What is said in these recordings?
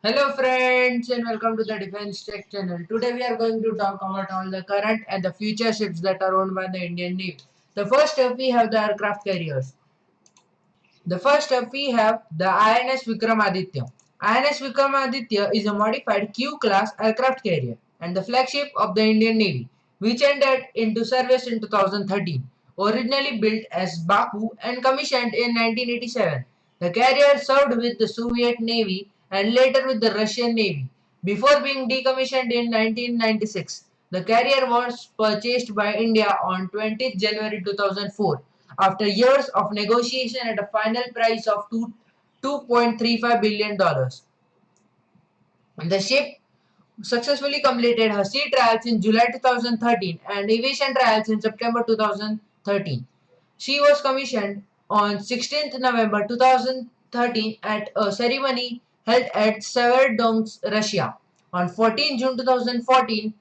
Hello friends and welcome to the Defense Tech channel. Today we are going to talk about all the current and the future ships that are owned by the Indian Navy. The first up we have the aircraft carriers. The first up we have the INS Vikramaditya. INS Vikramaditya is a modified Q-class aircraft carrier and the flagship of the Indian Navy, which entered into service in 2013. Originally built as Baku and commissioned in 1987, the carrier served with the Soviet Navy and later with the Russian Navy. Before being decommissioned in 1996, the carrier was purchased by India on 20th January 2004 after years of negotiation at a final price of $2.35 billion. The ship successfully completed her sea trials in July 2013 and aviation trials in September 2013. She was commissioned on 16th November 2013 at a ceremony held at Severdonsk, Russia. On 14 June 2014,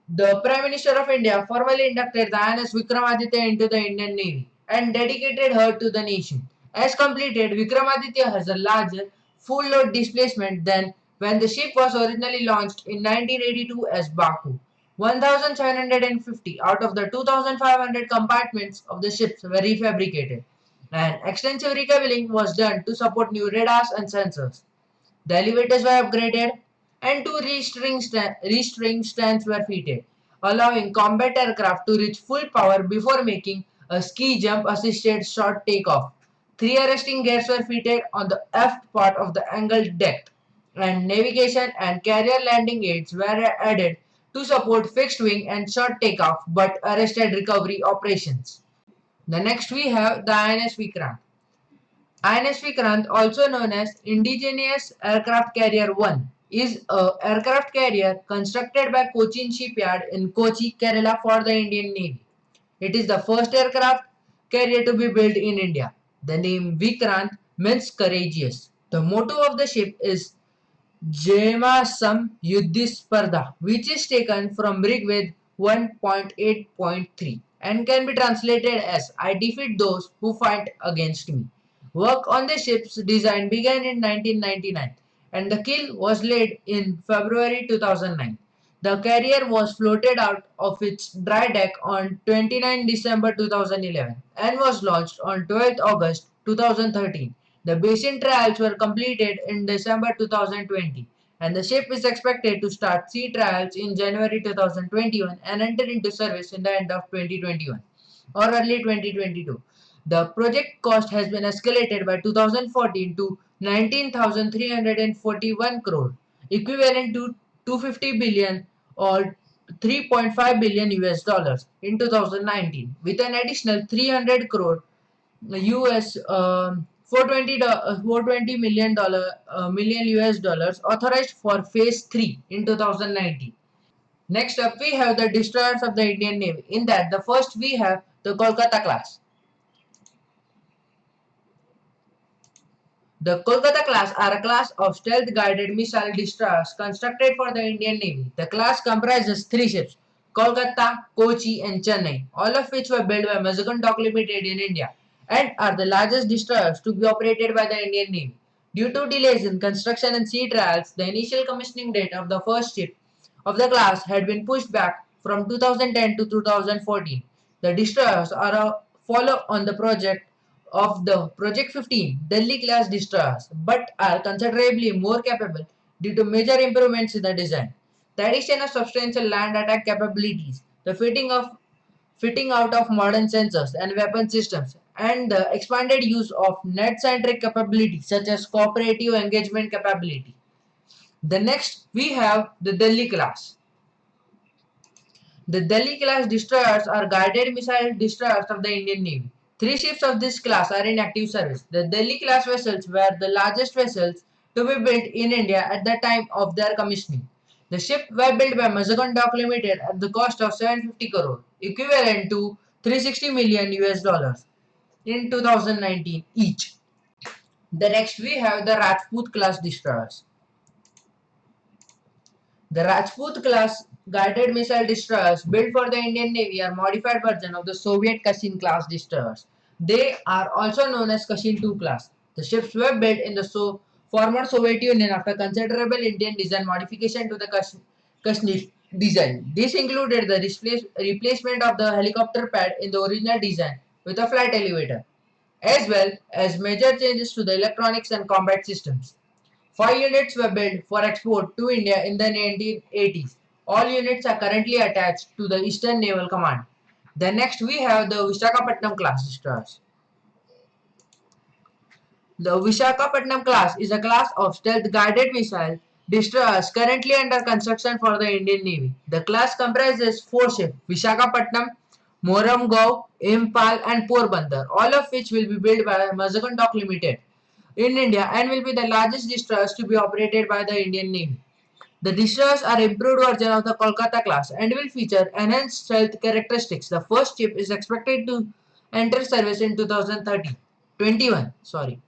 the Prime Minister of India formally inducted the INS Vikramaditya into the Indian Navy and dedicated her to the nation. As completed, Vikramaditya has a larger full load displacement than when the ship was originally launched in 1982 as Baku. 1,750 out of the 2,500 compartments of the ships were refabricated, and extensive recabling was done to support new radars and sensors. The elevators were upgraded and two restring stands were fitted, allowing combat aircraft to reach full power before making a ski jump assisted short takeoff. Three arresting gears were fitted on the aft part of the angled deck, and navigation and carrier landing aids were added to support fixed wing and short takeoff but arrested recovery operations. The next we have the INS Vikrant. INS Vikrant, also known as Indigenous Aircraft Carrier 1, is a aircraft carrier constructed by Cochin Shipyard in Kochi, Kerala for the Indian Navy. It is the first aircraft carrier to be built in India. The name Vikrant means courageous. The motto of the ship is Jamasam Yuddhisparda, which is taken from Rigved 1.8.3 and can be translated as I defeat those who fight against me. Work on the ship's design began in 1999 and the keel was laid in February 2009. The carrier was floated out of its dry deck on 29 December 2011 and was launched on 12 August 2013. The basin trials were completed in December 2020 and the ship is expected to start sea trials in January 2021 and enter into service in the end of 2021 or early 2022. The project cost has been escalated by 2014 to 19,341 crore, equivalent to 250 billion or 3.5 billion US dollars in 2019, with an additional 300 crore US 420 million US dollars authorized for phase 3 in 2019. Next up we have the destroyers of the Indian Navy. In that, the first we have the Kolkata class. The Kolkata class are a class of stealth-guided missile destroyers constructed for the Indian Navy. The class comprises three ships, Kolkata, Kochi and Chennai, all of which were built by Mazagon Dock Limited in India and are the largest destroyers to be operated by the Indian Navy. Due to delays in construction and sea trials, the initial commissioning date of the first ship of the class had been pushed back from 2010 to 2014. The destroyers are a follow on the project of the Project 15 Delhi class destroyers but are considerably more capable due to major improvements in the design. The addition of substantial land attack capabilities, the fitting out of modern sensors and weapon systems, and the expanded use of net-centric capabilities such as cooperative engagement capability. The next we have the Delhi class. The Delhi-class destroyers are guided missile destroyers of the Indian Navy. Three ships of this class are in active service. The Delhi-class vessels were the largest vessels to be built in India at the time of their commissioning. The ships were built by Mazagon Dock Limited at the cost of 750 crore, equivalent to 360 million US dollars in 2019 each. The next we have the Rajput class destroyers. The Rajput class guided missile destroyers built for the Indian Navy are modified version of the Soviet Kashin class destroyers. They are also known as Kashin II class. The ships were built in the former Soviet Union after considerable Indian design modification to the Kashmir design. This included the replacement of the helicopter pad in the original design with a flight elevator, as well as major changes to the electronics and combat systems. 5 units were built for export to India in the 1980s. All units are currently attached to the Eastern Naval Command. Then next we have the Visakhapatnam class destroyers. The Visakhapatnam class is a class of stealth guided missile destroyers currently under construction for the Indian Navy. The class comprises 4 ships: Visakhapatnam, Moramgao, Impal, and Porbandar, all of which will be built by Mazagon Dock Limited in India and will be the largest destroyers to be operated by the Indian Navy. The destroyers are improved version of the Kolkata class and will feature enhanced stealth characteristics. The first ship is expected to enter service in 2030. 21, sorry.